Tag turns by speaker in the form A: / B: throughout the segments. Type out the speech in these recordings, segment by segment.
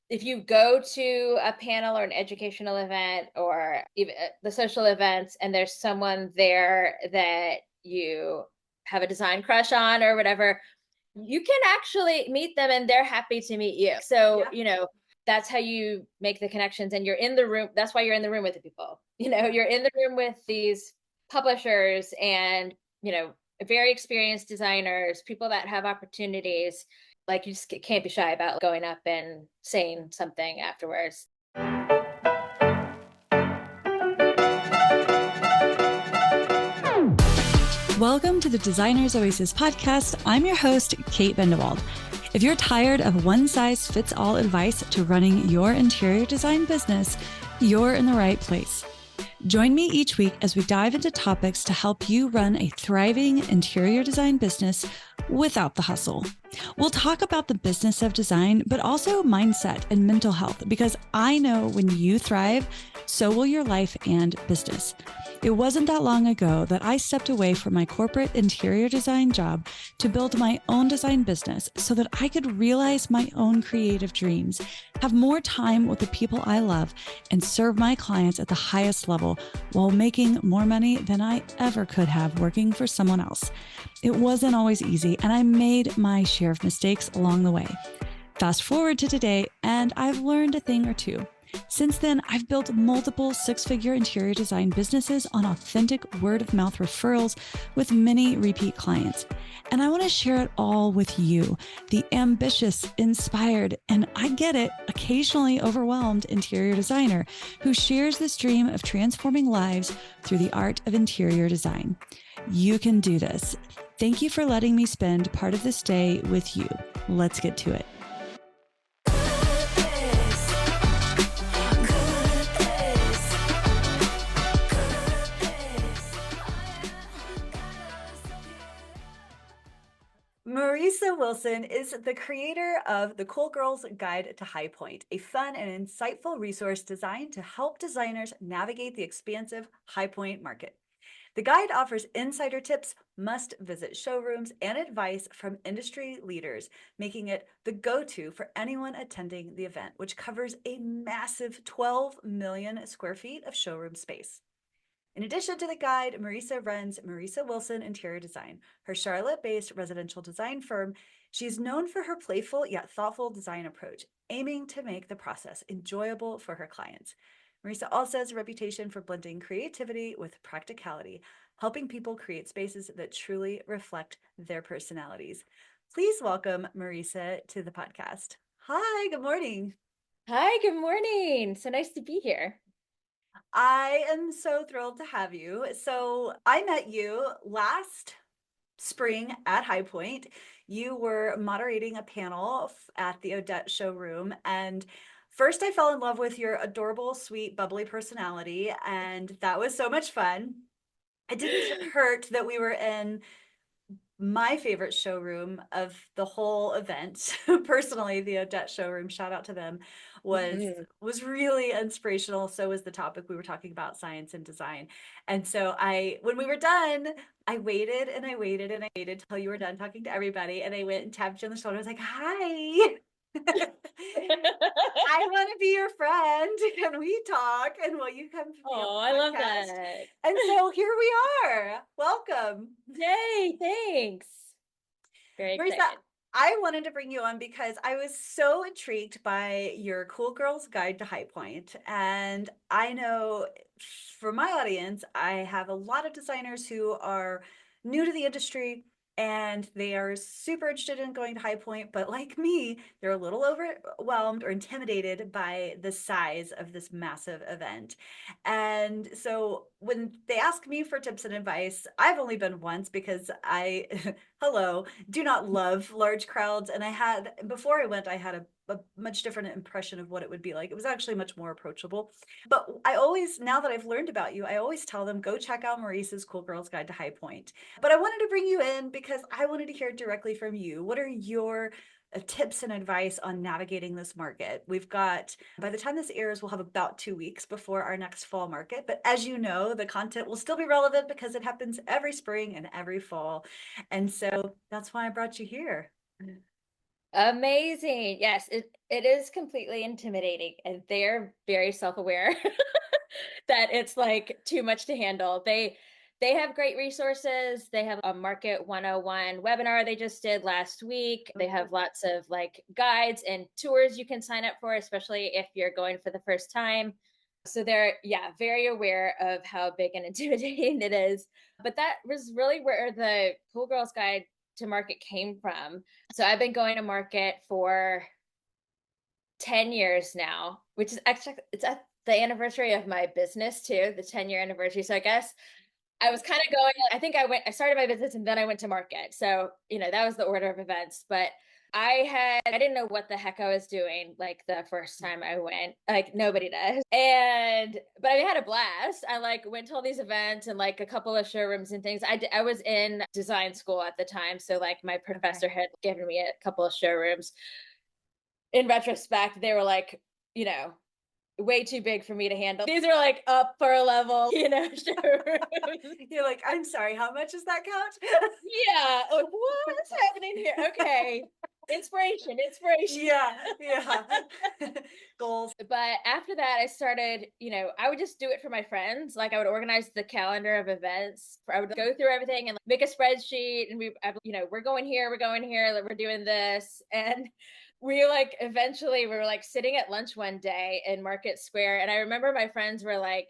A: if you go to a panel or an educational event or even the social events and there's someone there that you have a design crush on or whatever, you can actually meet them and they're happy to meet you. So,
B: Yeah.
A: that's how you make the connections and you're in the room. That's why you're in the room with the people.
B: Yeah.
A: You're in the room with these publishers and, very experienced designers, people that have opportunities. Like you just can't be shy about going up and saying something afterwards.
C: Welcome to the Designer's Oasis podcast. I'm your host, Kate Bendewald. If you're tired of one-size-fits-all advice to running your interior design business, you're in the right place. Join me each week as we dive into topics to help you run a thriving interior design business without the hustle. We'll talk about the business of design, but also mindset and mental health, because I know when you thrive, so will your life and business. It wasn't that long ago that I stepped away from my corporate interior design job to build my own design business so that I could realize my own creative dreams, have more time with the people I love, and serve my clients at the highest level while making more money than I ever could have working for someone else. It wasn't always easy, and I made my share of mistakes along the way. Fast forward to today, and I've learned a thing or two. Since then, I've built multiple six-figure interior design businesses on authentic word-of-mouth referrals with many repeat clients. And I want to share it all with you, the ambitious, inspired, and I get it, occasionally overwhelmed interior designer who shares this dream of transforming lives through the art of interior design. You can do this. Thank you for letting me spend part of this day with you. Let's get to it.
B: Marisa Wilson is the creator of The Cool Girl's Guide to High Point, a fun and insightful resource designed to help designers navigate the expansive high point market. The guide offers insider tips, must-visit showrooms, and advice from industry leaders, making it the go-to for anyone attending the event, which covers a massive 12 million square feet of showroom space. In addition to the guide, Marisa runs Marisa Wilson Interior Design, her Charlotte-based residential design firm. She is known for her playful yet thoughtful design approach, aiming to make the process enjoyable for her clients. Marisa also has a reputation for blending creativity with practicality, helping people create spaces that truly reflect their personalities. Please welcome Marisa to the podcast. Hi, good morning.
A: Hi, good morning. So nice to be here.
B: I am so thrilled to have you. So I met you last spring at High Point. You were moderating a panel at the Odette showroom. And first, I fell in love with your adorable, sweet, bubbly personality. And that was so much fun. It didn't hurt that we were in my favorite showroom of the whole event. Personally, the Odette showroom, shout out to them, was
A: Mhm.
B: was really inspirational. So was the topic we were talking about, science and design. And so when we were done, I waited and I waited and I waited till you were done talking to everybody. And I went and tapped you on the shoulder. I was like, hi. I want to be your friend. Can we talk? And will you come be on
A: Oh, I
B: the
A: love
B: podcast?
A: that.
B: And so here we are. Welcome.
A: Yay, thanks. Very
B: Marisa,
A: excited.
B: I wanted to bring you on because I was so intrigued by your Cool Girl's Guide to High Point. And I know for my audience, I have a lot of designers who are new to the industry and they are super interested in going to High Point. But like me, they're a little overwhelmed or intimidated by the size of this massive event. And so when they ask me for tips and advice, I've only been once because hello, do not love large crowds. And before I went, I had a much different impression of what it would be like. It was actually much more approachable. But now that I've learned about you, I always tell them, go check out Maurice's Cool Girl's Guide to High Point. But I wanted to bring you in because I wanted to hear directly from you. What are your tips and advice on navigating this market? By the time this airs, we'll have about 2 weeks before our next fall market. But as you know, the content will still be relevant because it happens every spring and every fall. And so that's why I brought you here.
A: Amazing. Yes, it is completely intimidating, and they're very self-aware that it's like too much to handle. They have great resources. They have a Market 101 webinar they just did last week. They have lots of like guides and tours you can sign up for, especially if you're going for the first time. So they're, yeah, very aware of how big and intimidating it is. But that was really where the Cool Girls Guide to Market came from. So I've been going to market for 10 years now, which is actually, it's at the anniversary of my business too, the 10-year anniversary. So I guess I was kind of going, I think I started my business and then I went to market. So, that was the order of events. But I didn't know what the heck I was doing like the first time I went, like nobody does. But I had a blast. I like went to all these events and like a couple of showrooms and things. I was in design school at the time. So like my professor had given me a couple of showrooms. In retrospect, they were like, way too big for me to handle. These are like upper level, showrooms.
B: You're like, I'm sorry, how much is that couch?
A: Yeah. Like, what's happening here? Okay. Inspiration.
B: Yeah. Goals.
A: But after that, I started, I would just do it for my friends. Like I would organize the calendar of events. I would go through everything and like, make a spreadsheet. And we're going here, like, we're doing this. And eventually we were like sitting at lunch one day in Market Square. And I remember my friends were like,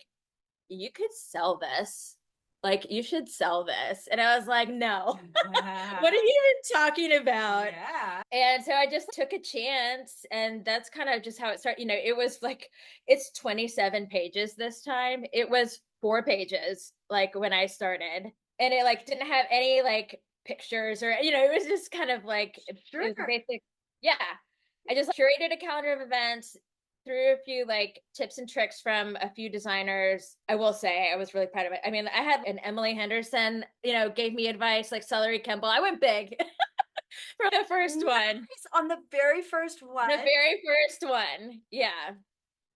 A: you could sell this. Like, you should sell this. And I was like, no, what are you even talking about?
B: Yeah.
A: And so I just took a chance. And that's kind of just how it started. It was like, it's 27 pages this time. It was 4 pages, like when I started. And it like didn't have any like pictures or, it was just kind of like,
B: Sure.
A: it was basic. Yeah. I just curated a calendar of events, through a few like tips and tricks from a few designers. I will say I was really proud of it. I mean, I had an Emily Henderson, gave me advice like Celery Kemble. I went big for the first one.
B: On the very first one.
A: The very first one. Yeah.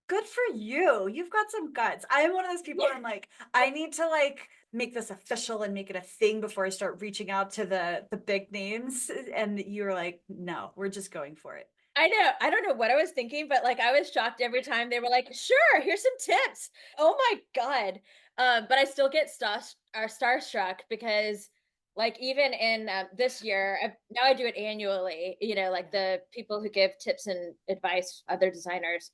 B: Good for you. You've got some guts. I'm one of those people I'm like, I need to like make this official and make it a thing before I start reaching out to the big names. And you're like, no, we're just going for it.
A: I know. I don't know what I was thinking, but like I was shocked every time they were like, sure, here's some tips. Oh my God. But I still get starstruck because like even in this year, now I do it annually, like the people who give tips and advice, other designers.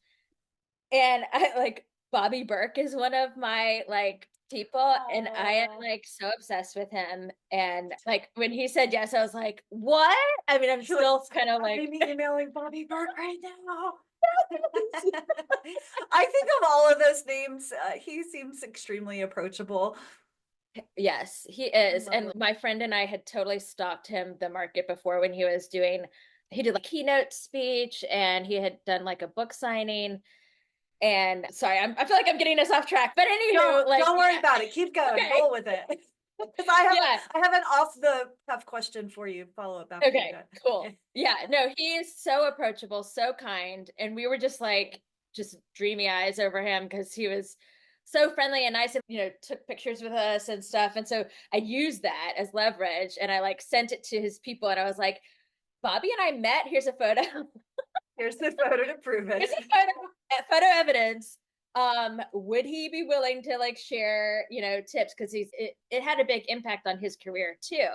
A: And I like Bobby Burke is one of my like people, and I am like so obsessed with him. And like when he said yes, I was like, what? I mean, I'm still kind of like,
B: I'm emailing Bobby Burke right now. I think of all of those names, he seems extremely approachable.
A: yes, he is. And my friend and I had totally stalked him the market before when he did like keynote speech and he had done like a book signing. And sorry, I feel like I'm getting us off track. But anywho,
B: don't worry about it. Keep going.
A: Okay.
B: Roll with it. Because I have an off the cuff question for you. Follow up after.
A: Okay, cool. Yeah, no, he is so approachable, so kind, and we were just like dreamy eyes over him because he was so friendly and nice, and took pictures with us and stuff. And so I used that as leverage, and I like sent it to his people, and I was like, Bobby and I met. Here's a photo.
B: Here's the photo to prove it.
A: Here's a photo evidence. Would he be willing to like share, tips? Because it had a big impact on his career too.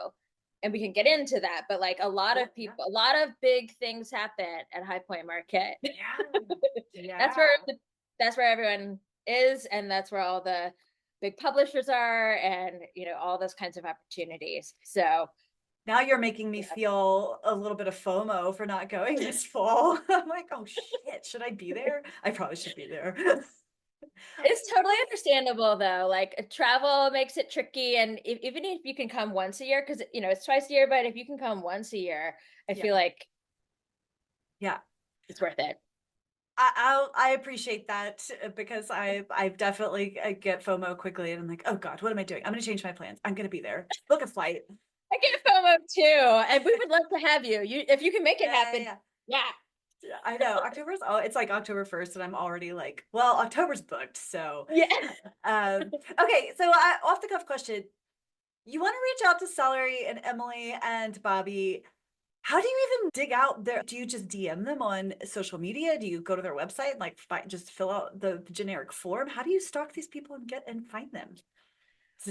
A: And we can get into that, but like a lot of big things happen at High Point Market.
B: Yeah.
A: That's where everyone is, and that's where all the big publishers are, and all those kinds of opportunities. So
B: now you're making me feel a little bit of FOMO for not going this fall. I'm like, oh shit, should I be there? I probably should be there.
A: It's totally understandable though. Like travel makes it tricky, and even if you can come once a year, because it's twice a year, but if you can come once a year, I feel like it's worth it.
B: I appreciate that because I definitely get FOMO quickly, and I'm like, oh God, what am I doing? I'm going to change my plans. I'm going to be there. Book a flight.
A: I get FOMO too, and we would love to have you. If you can make it happen. Yeah.
B: I know. It's like October 1st, and I'm already like, well, October's booked. So
A: yeah.
B: Okay. So off the cuff question, you want to reach out to Celery and Emily and Bobby. How do you even dig out there? Do you just DM them on social media? Do you go to their website and like just fill out the generic form? How do you stalk these people and get and find them?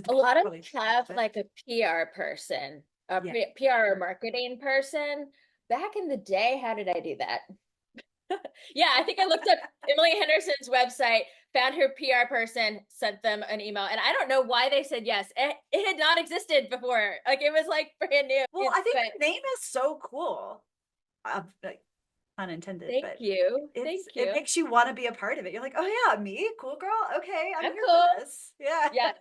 A: A lot of
B: Probably,
A: have
B: but
A: like a PR person, a
B: yeah.
A: PR or marketing person. Back in the day, how did I do that? Yeah, I think I looked up Emily Henderson's website, found her PR person, sent them an email, and I don't know why they said yes. It had not existed before. Like it was like brand new.
B: Well, I think
A: But
B: the name is so cool. Like unintended,
A: thank
B: but
A: you. Thank
B: it
A: you.
B: makes you want to be a part of it. You're like, oh yeah, me, cool girl. Okay, I'm
A: I'm
B: here
A: cool.
B: for this. Yeah.
A: Yeah.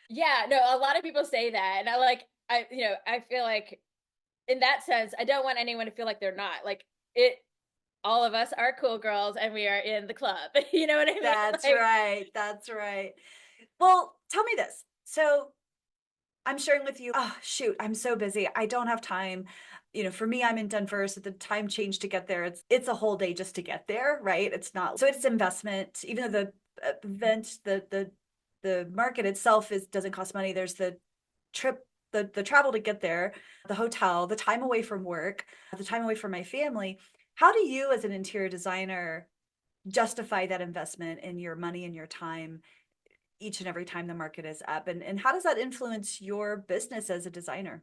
A: Yeah. No, a lot of people say that. And I feel like in that sense, I don't want anyone to feel like they're not. Like it all of us are cool girls and we are in the club. You know what I mean?
B: That's
A: Like,
B: right. That's right. Well, tell me this. So I'm sharing with you, oh, shoot, I'm so busy. I don't have time. For me, I'm in Denver, so the time change to get there, it's a whole day just to get there, right? It's not, so it's investment. Even though the event, the market itself doesn't cost money. There's the trip, the travel to get there, the hotel, the time away from work, the time away from my family. How do you, as an interior designer, justify that investment in your money and your time each and every time the market is up? And how does that influence your business as a designer?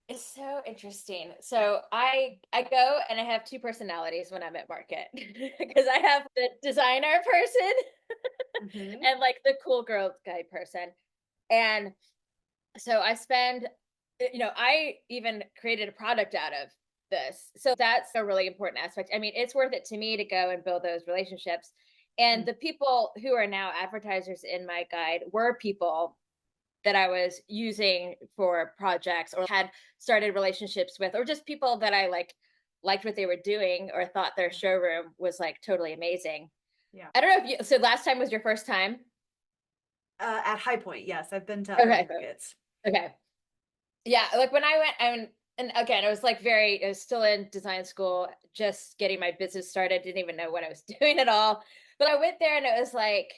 A: it's so interesting. So I go and I have two personalities when I'm at market because I have the designer person
B: Mm-hmm.
A: and like the cool girl guy person. And so I even created a product out of this. So that's a really important aspect. I mean, it's worth it to me to go and build those relationships. And the people who are now advertisers in my guide were people that I was using for projects or had started relationships with, or just people that I liked what they were doing or thought their showroom was like totally amazing.
B: Yeah.
A: I don't know if you, so last time was your first time?
B: At High Point, yes, I've been to other
A: Okay.
B: markets.
A: Okay. Yeah. Like when I went, and again, I was still in design school, just getting my business started, didn't even know what I was doing at all. But I went there and it was like,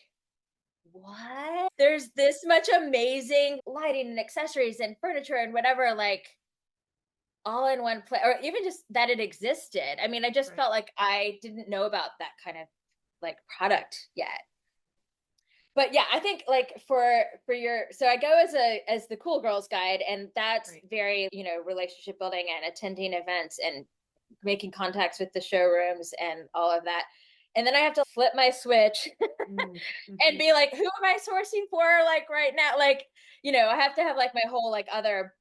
A: what? There's this much amazing lighting and accessories and furniture and whatever, like all in one place, or even just that it existed. I mean, I just
B: Right.
A: felt like I didn't know about that kind of like product yet. But yeah, I think like for your so I go as the cool girls guide, and that's
B: Right.
A: very, relationship building and attending events and making contacts with the showrooms and all of that. And then I have to flip my switch and
B: Mm-hmm.
A: be like, who am I sourcing for like right now? Like, I have to have like my whole like other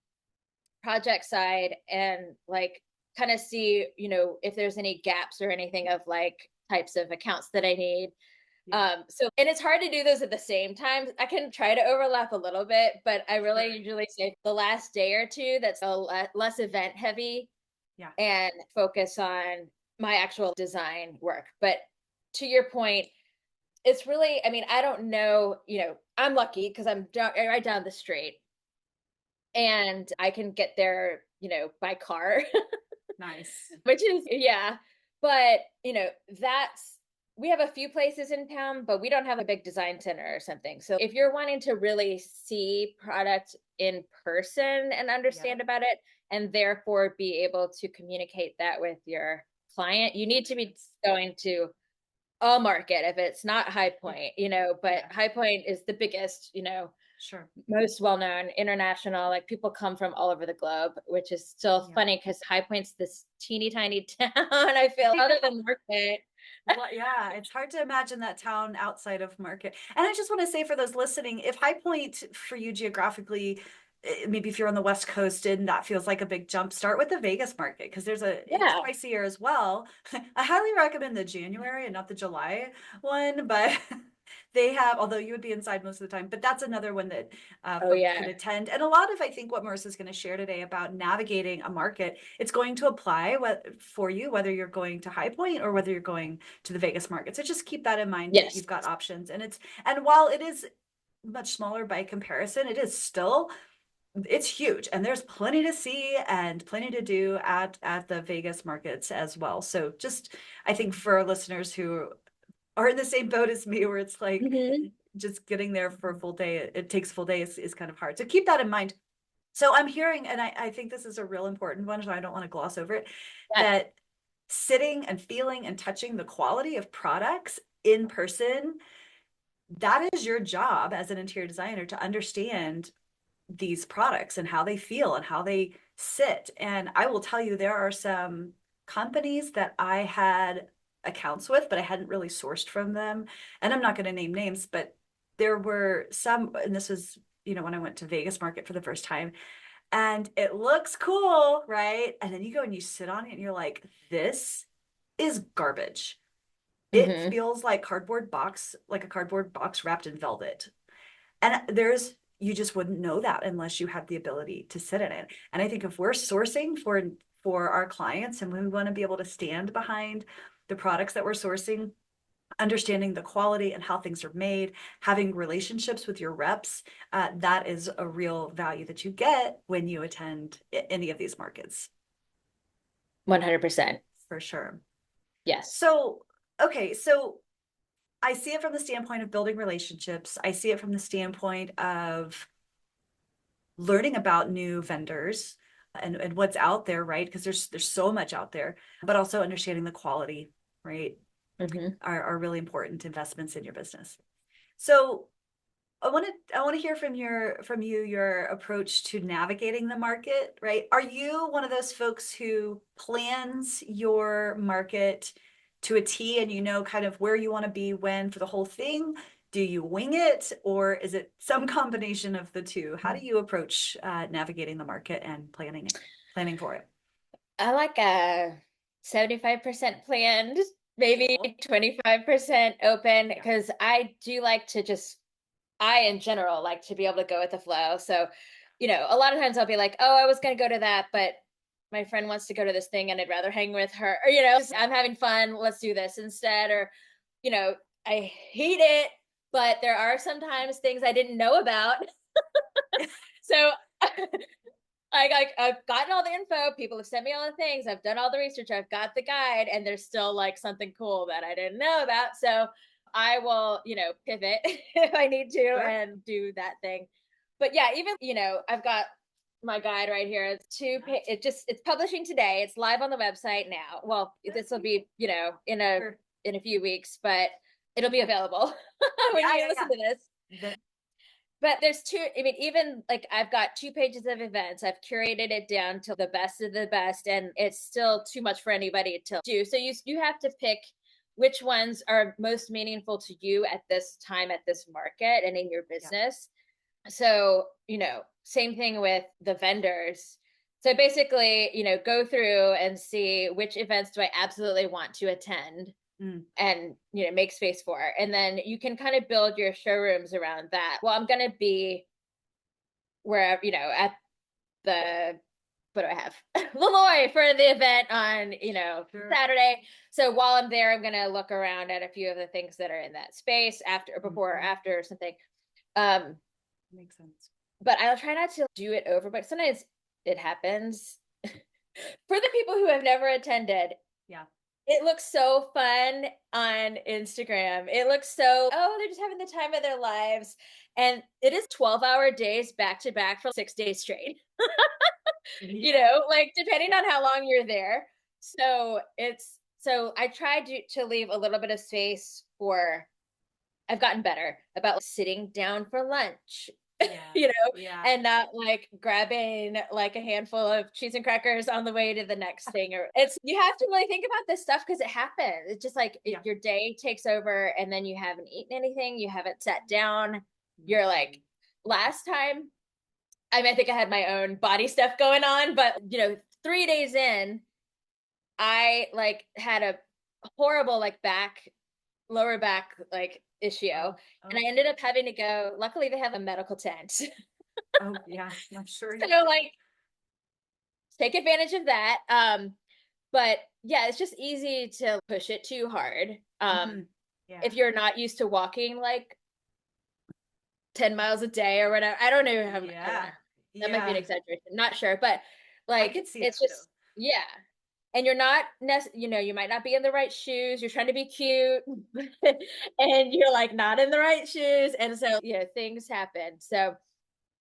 A: project side and like kind of see, if there's any gaps or anything of like types of accounts that I need.
B: Yeah.
A: So and it's hard to do those at the same time. I can try to overlap a little bit, but I
B: Sure.
A: really usually say the last day or two that's less event heavy
B: Yeah.
A: and focus on my actual design work. But to your point, it's really, I mean, I don't know, I'm lucky because I'm right down the street and I can get there, by car,
B: Nice.
A: which is, yeah. But, that's, we have a few places in town, but we don't have a big design center or something. So if you're wanting to really see product in person and
B: Yeah.
A: understand about it, and therefore be able to communicate that with your client, you need to be going to a market if it's not High
B: Yeah.
A: Point, but
B: Yeah.
A: High Point is the biggest,
B: Sure.
A: most well-known international, like people come from all over the globe, which is still
B: Yeah.
A: funny because High Point's this teeny tiny town. I feel other than Market.
B: Well, yeah, it's hard to imagine that town outside of Market. And I just want to say for those listening, if High Point for you geographically, maybe if you're on the West Coast and that feels like a big jump, start with the Vegas market because it's
A: Yeah.
B: twice a year as well. I highly recommend the January and not the July one, but they have, although you would be inside most of the time, but that's another one that
A: Oh
B: folks could
A: yeah.
B: attend. And a lot of, I think, what Marissa's going to share today about navigating a market, it's going to apply for you, whether you're going to High Point or whether you're going to the Vegas market. So just keep that in mind that
A: Yes.
B: you've got options. And while it is much smaller by comparison, it's huge and there's plenty to see and plenty to do at the Vegas markets as well. So just, I think for our listeners who are in the same boat as me, where it's like
A: Mhm.
B: just getting there for a full day, it takes a full day is kind of hard. So keep that in mind. So I'm hearing, and I think this is a real important one, so I don't want to gloss over it,
A: Yeah.
B: that sitting and feeling and touching the quality of products in person, that is your job as an interior designer, to understand these products and how they feel and how they sit. And I will tell you, there are some companies that I had accounts with, but I hadn't really sourced from them. And I'm not going to name names, but there were some, and this was, when I went to Vegas market for the first time, and it looks cool, right? And then you go and you sit on it and you're like, this is garbage. It
A: Mm-hmm.
B: feels like like a cardboard box wrapped in velvet. And you just wouldn't know that unless you had the ability to sit in it. And I think if we're sourcing for our clients and we want to be able to stand behind the products that we're sourcing, understanding the quality and how things are made, having relationships with your reps, that is a real value that you get when you attend any of these markets.
A: 100%.
B: For sure.
A: Yes.
B: So, okay, so I see it from the standpoint of building relationships. I see it from the standpoint of learning about new vendors and what's out there, right? Because there's so much out there, but also understanding the quality, right?
A: Mm-hmm.
B: Are really important investments in your business. So I want to hear from you your approach to navigating the market, right? Are you one of those folks who plans your market to a T and you know kind of where you want to be when for the whole thing? Do you wing it, or is it some combination of the two? How do you approach navigating the market and planning for it?
A: I like a 75% planned, maybe
B: Cool.
A: 25% open,
B: Yeah.
A: because I do like to I in general like to be able to go with the flow. So, a lot of times I'll be like, oh, I was going to go to that, but my friend wants to go to this thing and I'd rather hang with her, or, just, I'm having fun. Let's do this instead. Or, you know, I hate it, but there are sometimes things I didn't know about. So I've gotten all the info. People have sent me all the things. I've done all the research. I've got the guide, and there's still like something cool that I didn't know about. So I will, pivot if I need to
B: Sure.
A: and do that thing. But yeah, even I've got my guide right here. It's publishing today. It's live on the website now. Well, this will be
B: Sure.
A: in a few weeks, but it'll be available when
B: Yeah,
A: you
B: yeah,
A: listen to this.
B: yeah.
A: But there's even like I've got 2 pages of events. I've curated it down to the best of the best, and it's still too much for anybody to do. So you have to pick which ones are most meaningful to you at this time, at this market, and in your
B: Yeah.
A: business. So, same thing with the vendors. So basically, go through and see which events do I absolutely want to attend
B: Mm.
A: and make space for, and then you can kind of build your showrooms around that. Well, I'm going to be where at the what do I have Laloy for the event on
B: Sure.
A: Saturday. So while I'm there, I'm going to look around at a few of the things that are in that space after, before, or
B: Mhm.
A: after, or something. um
B: Makes sense.
A: but I'll try not to do it over, but sometimes it happens. For the people who have never attended,
B: Yeah.
A: it looks so fun on Instagram. It looks so, oh, they're just having the time of their lives. And it is 12-hour days back to back for 6 days straight,
B: Yeah.
A: like depending on how long you're there. So I tried to leave a little bit of space for, I've gotten better about sitting down for lunch,
B: Yeah.
A: you know,
B: Yeah.
A: and not like grabbing like a handful of cheese and crackers on the way to the next thing. Or it's, you have to really think about this stuff because it happens. It's just like
B: Yeah.
A: your day takes over and then you haven't eaten anything, you haven't sat down. You're like, last time, I think I had my own body stuff going on, but 3 days in, I like had a horrible like lower back like issue.
B: Oh,
A: And I
B: oh,
A: ended up having to go. Luckily, they have a medical tent.
B: oh, yeah. I'm sure.
A: So like take advantage of that. But yeah, it's just easy to push it too hard.
B: Mhm. Yeah.
A: If you're not used to walking like 10 miles a day or whatever. I don't know. I don't
B: Yeah.
A: know. That might be an
B: Yeah.
A: exaggeration. Not sure, but
B: I
A: like
B: could see
A: it's
B: that
A: just, yeah. And you're not you might not be in the right shoes. You're trying to be cute and you're like not in the right shoes. And so, things happen. So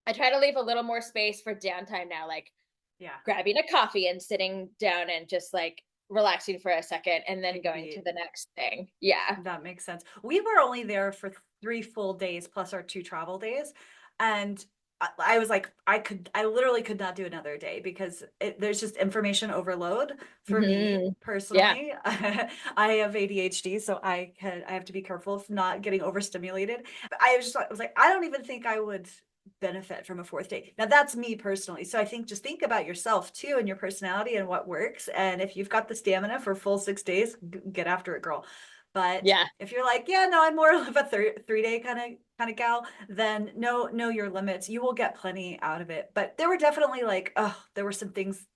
A: I try to leave a little more space for downtime now, like
B: Yeah.
A: grabbing a coffee and sitting down and just like relaxing for a second and then going to
B: Agreed.
A: the next thing. Yeah.
B: That makes sense. We were only there for 3 full days plus our 2 travel days. And I was like, I literally could not do another day because there's just information overload for me
A: Hmm. Yeah.
B: personally. I have ADHD, so I have to be careful of not getting overstimulated. But I was like, I don't even think I would benefit from a fourth day. Now that's me personally. So I think just think about yourself too and your personality and what works. And if you've got the stamina for full 6 days, get after it, girl. But
A: Yeah.
B: if you're like, yeah, no, I'm more of a 3 day kind of gal, then know your limits. You will get plenty out of it. But there were definitely like, oh, there were some things,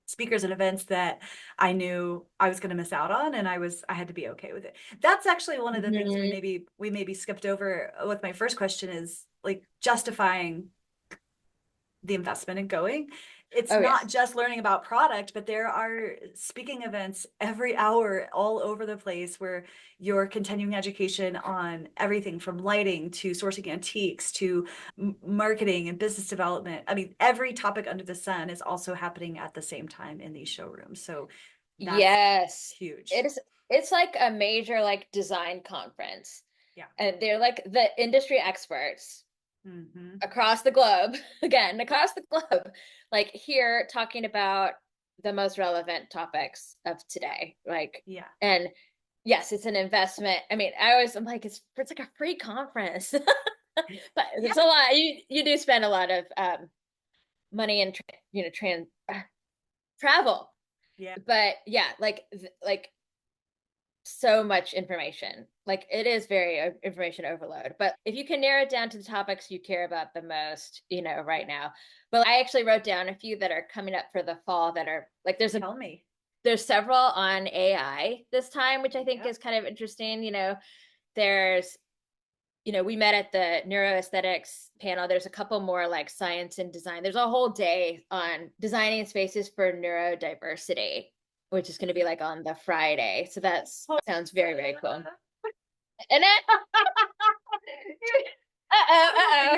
B: speakers and events that I knew I was going to miss out on, and I had to be okay with it. That's actually one of the things
A: Hmm.
B: we maybe skipped over with my first question is like justifying the investment in going. It's
A: Oh,
B: not
A: yes.
B: just learning about product, but there are speaking events every hour all over the place where you're continuing education on everything from lighting to sourcing antiques to marketing and business development. I mean, every topic under the sun is also happening at the same time in these showrooms. So that's
A: Yes.
B: huge.
A: It is. It's like a major like design conference.
B: Yeah.
A: And they're like the industry experts
B: Hmm.
A: across the globe, again, across the globe, like here talking about the most relevant topics of today. Like,
B: Yeah.
A: and yes, it's an investment. I mean, I'm like, it's like a free conference, but
B: Yeah.
A: it's a lot. You do spend a lot of money and travel,
B: Yeah.
A: but yeah, like so much information. Like it is very information overload. But if you can narrow it down to the topics you care about the most, right now. But I actually wrote down a few that are coming up for the fall that are like
B: Tell me.
A: there's several on AI this time, which I think
B: Yeah.
A: is kind of interesting. There's we met at the neuroaesthetics panel. There's a couple more like science and design. There's a whole day on designing spaces for neurodiversity, which is going to be like on the Friday. So that sounds very, very cool. And then,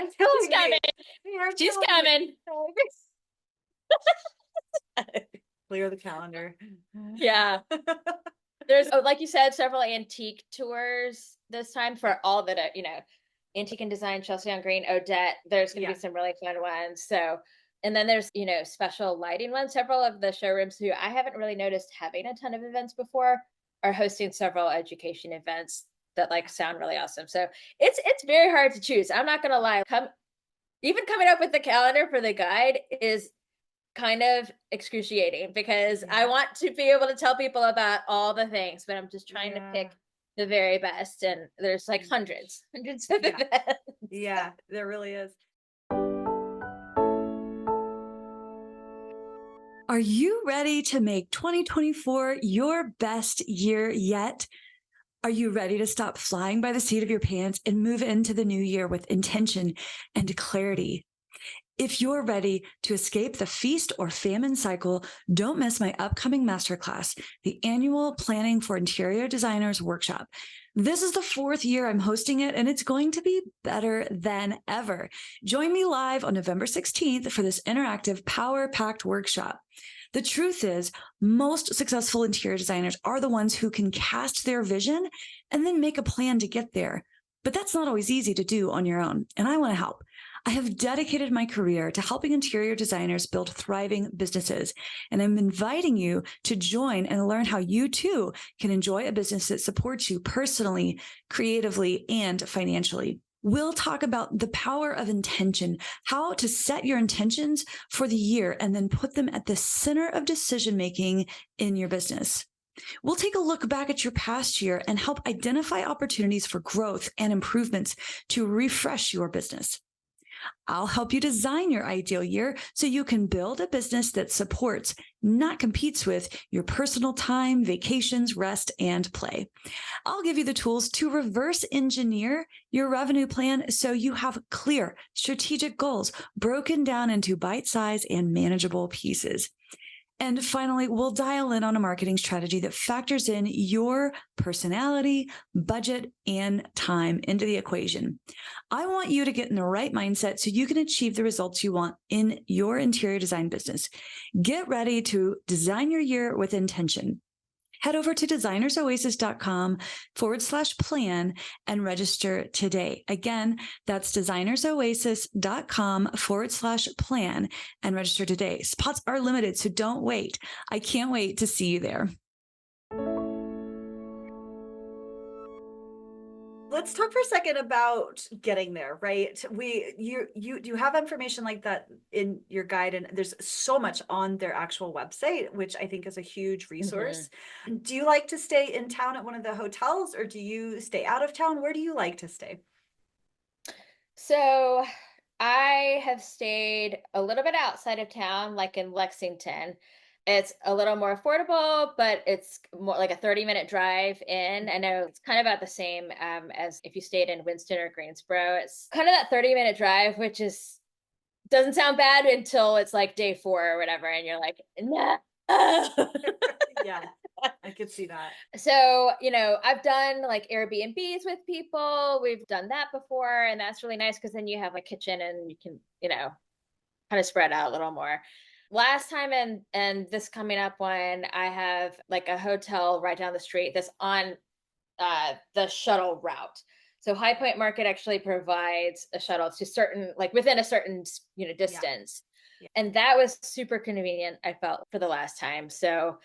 A: she's coming. She's coming.
B: Clear the calendar.
A: Yeah. There's, like you said, several antique tours this time for all that, Antique and Design, Chelsea on Green, Odette. There's going to
B: Yeah.
A: be some really fun ones. So, and then there's, special lighting ones. Several of the showrooms who I haven't really noticed having a ton of events before are hosting several education events that like sound really awesome. So it's very hard to choose. I'm not going to lie. Even coming up with the calendar for the guide is kind of excruciating because I want to be able to tell people about all the things, but I'm just trying to pick the very best. And there's like hundreds of events.
B: Yeah, there really is.
C: Are you ready to make 2024 your best year yet? Are you ready to stop flying by the seat of your pants and move into the new year with intention and clarity? If you're ready to escape the feast or famine cycle, don't miss my upcoming masterclass, the annual Planning for Interior Designers Workshop. This is the 4th year I'm hosting it, and it's going to be better than ever. Join me live on November 16th for this interactive, power-packed workshop. The truth is, most successful interior designers are the ones who can cast their vision and then make a plan to get there. But that's not always easy to do on your own, and I want to help. I have dedicated my career to helping interior designers build thriving businesses, and I'm inviting you to join and learn how you too can enjoy a business that supports you personally, creatively, and financially. We'll talk about the power of intention, how to set your intentions for the year and then put them at the center of decision-making in your business. We'll take a look back at your past year and help identify opportunities for growth and improvements to refresh your business. I'll help you design your ideal year so you can build a business that supports, not competes with, your personal time, vacations, rest, and play. I'll give you the tools to reverse engineer your revenue plan so you have clear, strategic goals broken down into bite-sized and manageable pieces. And finally, we'll dial in on a marketing strategy that factors in your personality, budget, and time into the equation. I want you to get in the right mindset so you can achieve the results you want in your interior design business. Get ready to design your year with intention. Head over to designersoasis.com/plan and register today. Again, that's designersoasis.com/plan and register today. Spots are limited, so don't wait. I can't wait to see you there.
B: Let's talk for a second about getting there, right? You have information like that in your guide, and there's so much on their actual website, which I think is a huge resource. Do you like to stay in town at one of the hotels, or do you stay out of town? Where do you like to stay?
A: So I have stayed a little bit outside of town, like in Lexington. It's a little more affordable, but it's more like a 30-minute drive in. I know it's kind of about the same as if you stayed in Winston or Greensboro. It's kind of that 30-minute drive, which is doesn't sound bad until it's like day 4 or whatever, and you're like, nah.
B: Yeah, I could see that.
A: So, I've done like Airbnbs with people. We've done that before, and that's really nice because then you have a kitchen and you can, kind of spread out a little more. Last time and this coming up one, I have like a hotel right down the street that's on the shuttle route. So High Point Market actually provides a shuttle to certain, like within a certain, distance.
B: Yeah.
A: And that was super convenient, I felt, for the last time. So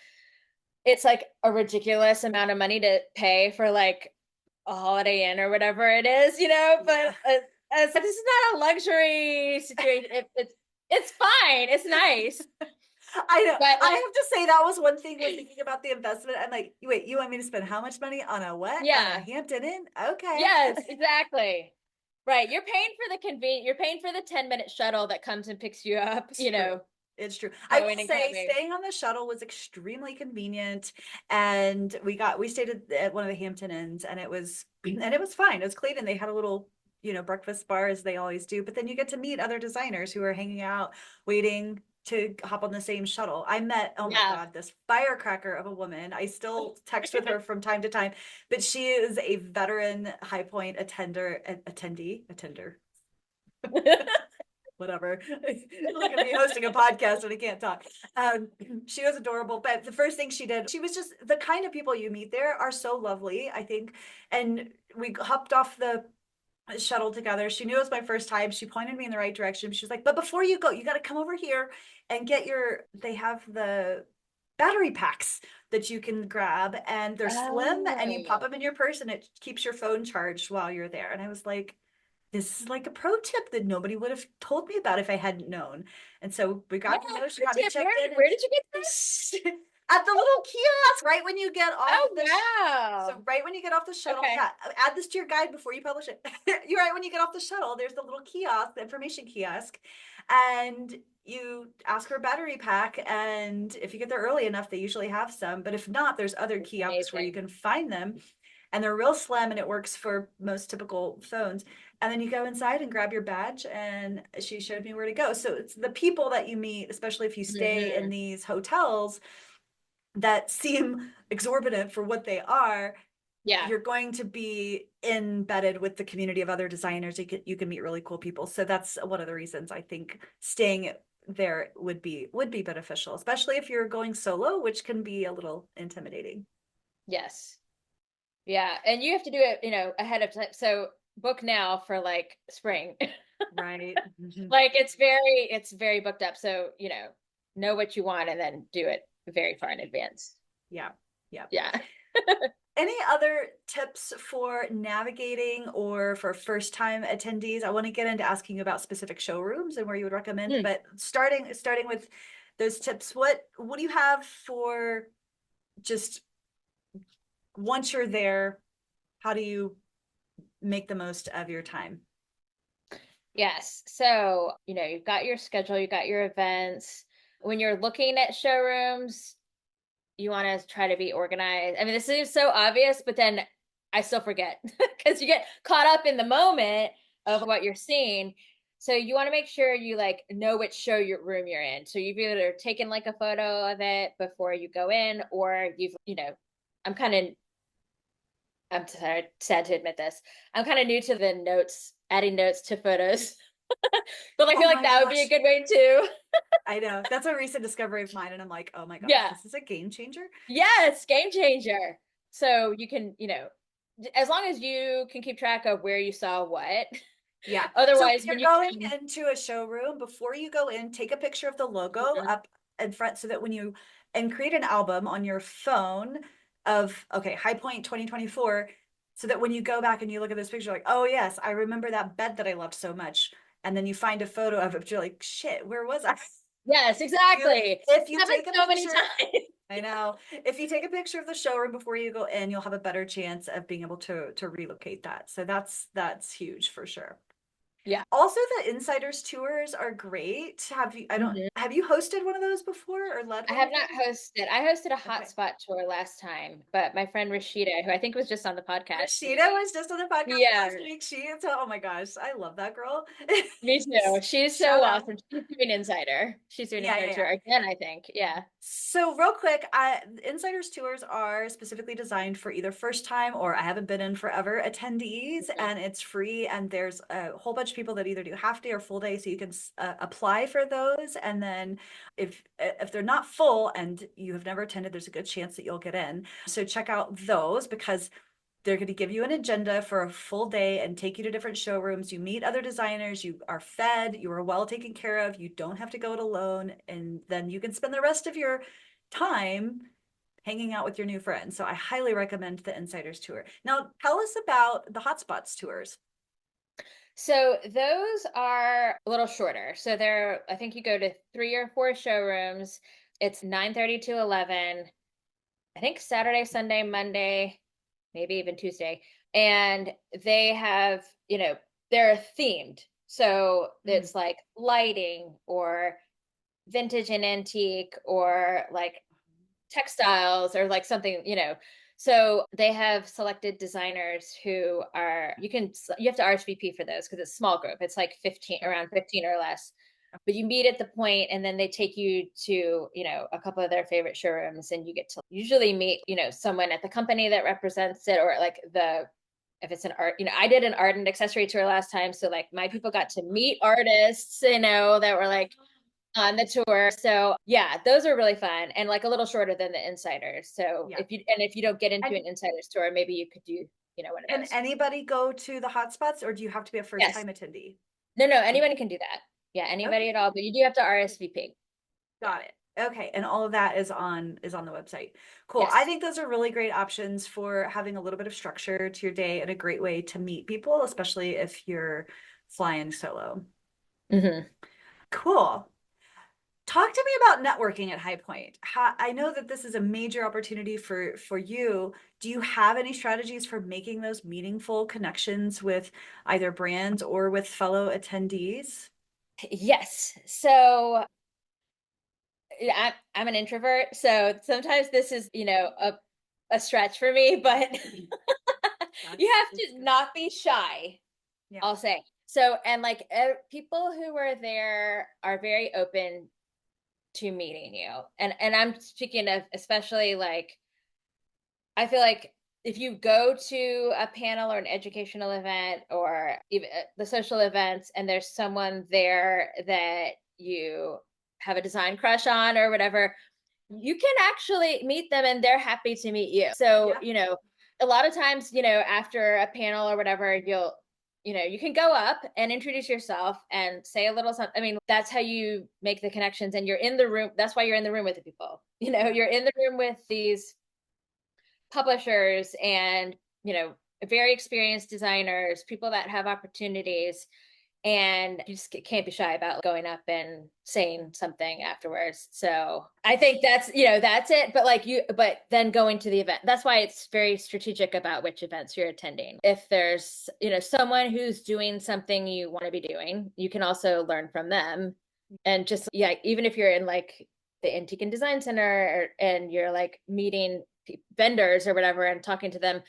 A: it's like a ridiculous amount of money to pay for like a Holiday Inn or whatever it is, but this is not a luxury situation. It's fine. It's nice.
B: I know.
A: But
B: I have to say that was one thing when thinking about the investment. I'm like, wait, you want me to spend how much money on a what?
A: Yeah.
B: On a Hampton Inn? Okay.
A: Yes, exactly. Right. You're paying for the convenience. You're paying for the 10-minute shuttle that comes and picks you up,
B: It's true. I will
A: going and
B: say
A: coming.
B: staying on the shuttle was extremely convenient, and we stayed at one of the Hampton Inns, and it was fine. It was clean, and they had a little, breakfast bar as they always do. But then you get to meet other designers who are hanging out, waiting to hop on the same shuttle. I met, oh my God, this firecracker of a woman. I still text with her from time to time, but she is a veteran High Point attendee. Whatever. Look at me hosting a podcast when I can't talk. She was adorable, but the first thing she did, she was just the kind of people you meet there are so lovely, I think. And we hopped off the shuttle together. She knew it was my first time. She pointed me in the right direction. She was like, but before you go, you got to come over here and they have the battery packs that you can grab, and they're slim, and you pop them in your purse, and it keeps your phone charged while you're there. And I was like, this is like a pro tip that nobody would have told me about if I hadn't known. And so we got to know, she got me checked in.
A: Where did you get this?
B: At the little kiosk, right when you get off.
A: Oh, wow.
B: So right when you get off the shuttle,
A: Okay.
B: yeah, add this to your guide before you publish it. You're right when you get off the shuttle, there's the little kiosk, the information kiosk, and you ask for a battery pack. And if you get there early enough, they usually have some. But if not, there's other kiosks where you can find them. And they're real slim, and it works for most typical phones. And then you go inside and grab your badge, and she showed me where to go. So it's the people that you meet, especially if you stay in these hotels that seem exorbitant for what they are.
A: Yeah.
B: You're going to be embedded with the community of other designers. You can meet really cool people. So that's one of the reasons I think staying there would be beneficial, especially if you're going solo, which can be a little intimidating.
A: Yes. Yeah. And you have to do it, ahead of time. So book now for like spring.
B: Right.
A: Like it's very booked up. So, know what you want and then do it very far in advance.
B: Yeah.
A: Any
B: other tips for navigating or for first time attendees? I want to get into asking you about specific showrooms and where you would recommend, but starting with those tips, what do you have for just once you're there, how do you make the most of your time?
A: Yes. So, you've got your schedule, you've got your events. When you're looking at showrooms, you want to try to be organized. I mean, this is so obvious, but then I still forget because you get caught up in the moment of what you're seeing. So you want to make sure you like know which room you're in. So you've either taken like a photo of it before you go in, or I'm kind of, I'm sorry, sad to admit this. I'm kind of new to the notes, adding notes to photos. But I
B: Oh
A: feel like
B: my
A: that would be a
B: gosh.
A: good way too.
B: I know. That's a recent discovery of mine. And I'm like, oh my gosh,
A: Yeah.
B: this is a game changer.
A: Yes, game changer. So you can, as long as you can keep track of where you saw what.
B: Yeah. So
A: Otherwise,
B: if
A: when
B: you're
A: you
B: going into a showroom, before you go in, take a picture of the logo
A: Mhm.
B: up in front so that and create an album on your phone of, okay, High Point 2024, so that when you go back and you look at this picture, like, oh yes, I remember that bed that I loved so much. And then you find a photo of it, but you're like, shit, where was I?
A: Yes, exactly.
B: If you
A: Happened
B: take a
A: so many
B: picture,
A: times.
B: I know. If you take a picture of the showroom before you go in, you'll have a better chance of being able to relocate that. So that's huge for sure.
A: Yeah.
B: Also, the insiders tours are great.
A: Mhm.
B: Have you hosted one of those before or led
A: I
B: one
A: have
B: of
A: not
B: them?
A: hosted. I hosted a
B: Okay.
A: hotspot tour last time, but my friend Rashida, who I think was just on the podcast.
B: Rashida was just on the podcast
A: Yeah,
B: last week. Oh my gosh, I love that girl.
A: me too. She's so
B: Shout out.
A: awesome. She's doing Insider. She's doing
B: Yeah, yeah,
A: Insider tour
B: yeah.
A: again, I think. Yeah.
B: So real quick, insiders tours are specifically designed for either first time or I haven't been in forever attendees,
A: Mhm.
B: and it's free. And there's a whole bunch of people that either do half day or full day, so you can apply for those. And then if they're not full and you have never attended, there's a good chance that you'll get in. So check out those because they're going to give you an agenda for a full day and take you to different showrooms. You meet other designers, you are fed, you are well taken care of, you don't have to go it alone, and then you can spend the rest of your time hanging out with your new friends. So I highly recommend the Insiders Tour. Now, tell us about the Hotspots tours.
A: So those are a little shorter. So I think you go to 3 or 4 showrooms. It's 9:30 to 11. I think Saturday, Sunday, Monday, maybe even Tuesday. And they have, they're themed. So
B: Mm.
A: it's like lighting or vintage and antique or like textiles or like something, So they have selected designers who you have to RSVP for those because it's a small group. It's like 15, around 15 or less. But you meet at the point and then they take you to, a couple of their favorite showrooms and you get to usually meet, someone at the company that represents it or like if it's an art, I did an art and accessory tour last time. So like my people got to meet artists, that were like on the tour. So yeah, those are really fun and like a little shorter than the insiders. So
B: Yeah.
A: if you don't get into
B: And
A: an insiders tour, maybe you could do, one of
B: can
A: those.
B: anybody go to the hotspots or do you have to be a first
A: Yes.
B: time attendee?
A: No,
B: Okay.
A: anyone can do that. Yeah, anybody
B: Okay.
A: at all, but you do have to RSVP. Yeah.
B: Got it. Okay, and all of that is on the website. Cool. I
A: Yes.
B: think those are really great options for having a little bit of structure to your day and a great way to meet people, especially if you're flying solo.
A: Hmm.
B: Cool. Talk to me about networking at High Point. I know that this is a major opportunity for you. Do you have any strategies for making those meaningful connections with either brands or with fellow attendees?
A: Yes. So yeah, I'm an introvert, so sometimes this is, a stretch for me, but you have
B: It's
A: to
B: good.
A: not be shy,
B: Yeah.
A: I'll say. So, and like people who are there are very open to meeting you. And I'm speaking of especially like I feel like if you go to a panel or an educational event or even the social events and there's someone there that you have a design crush on or whatever, you can actually meet them and they're happy to meet you. So,
B: Yeah.
A: a lot of times, after a panel or whatever, you can go up and introduce yourself and say a little something. I mean, that's how you make the connections and you're in the room. That's why you're in the room with the people.
B: Yeah.
A: You're in the room with these publishers and, very experienced designers, people that have opportunities and you just can't be shy about going up and saying something afterwards. So I think that's it. But then going to the event, that's why it's very strategic about which events you're attending. If there's, someone who's doing something you want to be doing, you can also learn from them. And just, yeah, even if you're in like the Antique and Design Center and you're like meeting vendors or whatever and talking to them,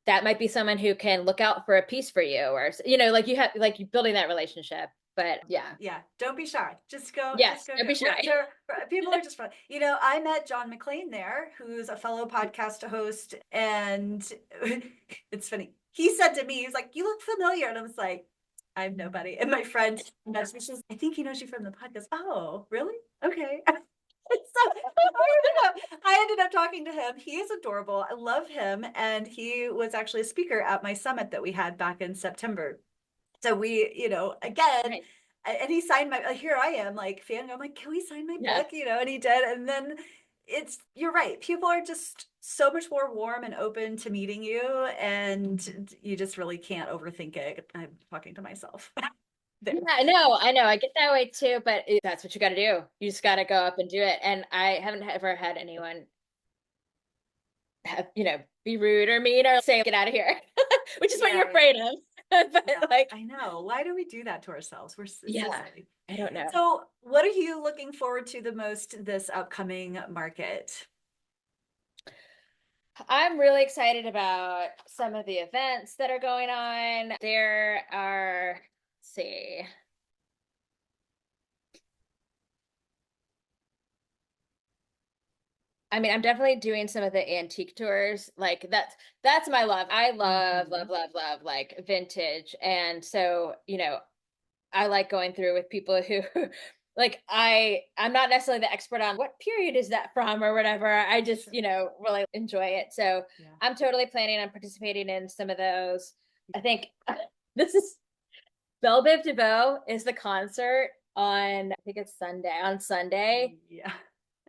A: that might be someone who can look out for a piece for you, or, like you have, like you building that relationship. But yeah.
B: Yeah. Don't be shy. Just go
A: Yes,
B: do
A: don't be
B: it.
A: shy.
B: People are just fun. I met John McClain there, who's a fellow podcast host. And it's funny. He said to me, he was like, "You look familiar." And I was like, "I'm nobody." And my friend messaged me, she says, "I think he knows you from the podcast." Oh, really? Okay. So I ended up talking to him. He is adorable. I love him. And he was actually a speaker at my summit that we had back in September. So we, again,
A: Right.
B: and he signed here I am like fan. I'm like, "Can we sign my
A: Yeah.
B: book?" And he did. And then you're right. People are just so much more warm and open to meeting you. And you just really can't overthink it. I'm talking to myself.
A: Yeah, I know. I get that way too, but that's what you got to do. You just got to go up and do it. And I haven't ever had anyone have, be rude or mean or say, "Get out of here," which is what you're
B: Yeah.
A: afraid of. But
B: Yeah, I know. Why do we do that to ourselves? It's so
A: yeah,
B: silly.
A: I don't know.
B: So, what are you looking forward to the most this upcoming market?
A: I'm really excited about some of the events that are going on. There are, let's see. I mean, I'm definitely doing some of the antique tours. Like that's my love. I love, love, love, love like vintage. And so, I like going through with people who like I'm not necessarily the expert on what period is that from or whatever. I just,
B: Sure.
A: really enjoy it. So
B: Yeah.
A: I'm totally planning on participating in some of those. I think this is Belle Biv DeVoe is the concert on, I think it's on Sunday.
B: Yeah.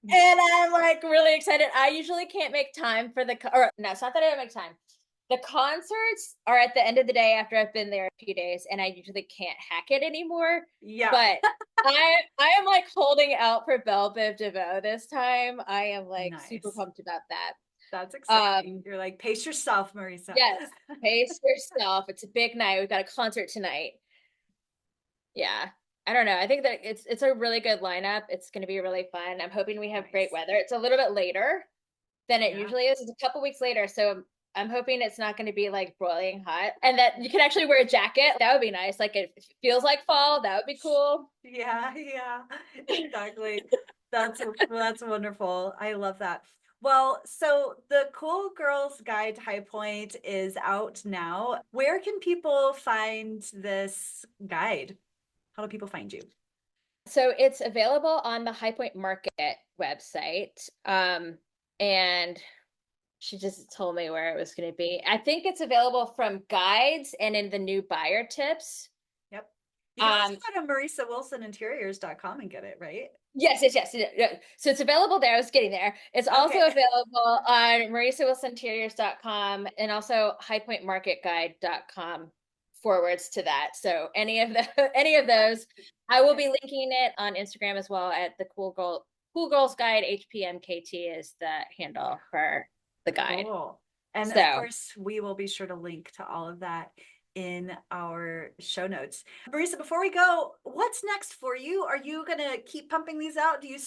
A: And I'm like really excited. I usually can't make time for or no, it's not that I don't make time. The concerts are at the end of the day after I've been there a few days, and I usually can't hack it anymore.
B: Yeah.
A: But I am like holding out for Belle Biv DeVoe this time. I am like super
B: Nice.
A: pumped about that.
B: That's exciting. You're like, pace yourself, Marisa.
A: Yes, pace yourself. It's a big night. We've got a concert tonight. Yeah. I don't know. I think that it's a really good lineup. It's going to be really fun. I'm hoping we have great weather. It's a little bit later than it usually is. It's a couple weeks later, so I'm hoping it's not going to be like broiling hot, and that you can actually wear a jacket. That would be nice. Like if it feels like fall, that would be cool.
B: Yeah, exactly. That's wonderful. I love that. Well, so the Cool Girls Guide to High Point is out now. Where can people find this guide? How do people find you?
A: So it's available on the High Point Market website. And she just told me where it was going to be. I think it's available from guides and in the new buyer tips.
B: Yep. You can also go to marisawilsoninteriors.com and get it, right?
A: Yes. So it's available there. I was getting there. It's also available on marisawilsoninteriors.com and also highpointmarketguide.com forwards to that. So any of those, I will be linking it on Instagram as well at the Cool Girls Guide. HPMKT is the handle for the guide.
B: Cool. And of course, we will be sure to link to all of that in our show notes. Marisa, before we go, what's next for you? Are you going to keep pumping these out? Do you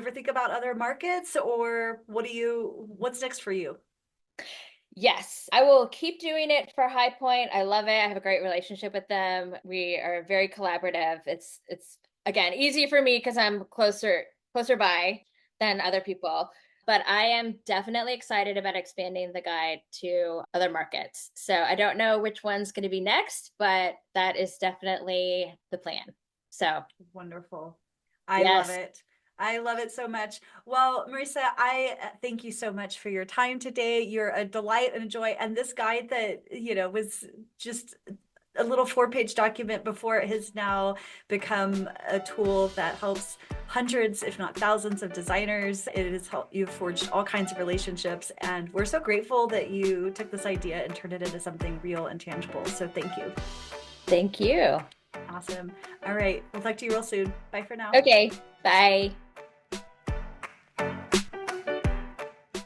B: ever think about other markets, or what's next for you?
A: Yes, I will keep doing it for High Point. I love it. I have a great relationship with them. We are very collaborative. It's again easy for me because I'm closer by than other people. But I am definitely excited about expanding the guide to other markets. So I don't know which one's going to be next, but that is definitely the plan. So
B: wonderful. I love it. I love it so much. Well, Marisa, I thank you so much for your time today. You're a delight and a joy. And this guide that, was just a little 4-page document before, it has now become a tool that helps hundreds, if not thousands, of designers. It has helped you forge all kinds of relationships. And we're so grateful that you took this idea and turned it into something real and tangible. So thank you.
A: Thank you.
B: Awesome. All right. We'll talk to you real soon. Bye for now.
A: Okay. Bye.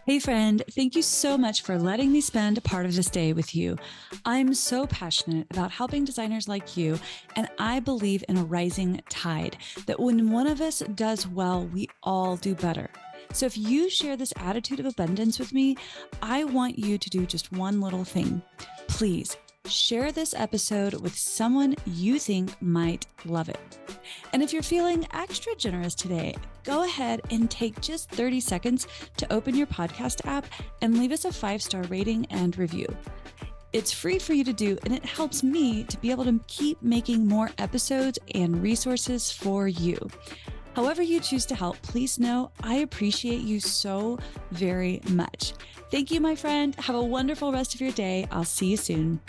C: Hey friend, thank you so much for letting me spend a part of this day with you. I'm so passionate about helping designers like you, and I believe in a rising tide, that when one of us does well, we all do better. So if you share this attitude of abundance with me, I want you to do just one little thing. Please share this episode with someone you think might love it. And if you're feeling extra generous today, go ahead and take just 30 seconds to open your podcast app and leave us a 5-star rating and review. It's free for you to do, and it helps me to be able to keep making more episodes and resources for you. However you choose to help, please know I appreciate you so very much. Thank you, my friend. Have a wonderful rest of your day. I'll see you soon.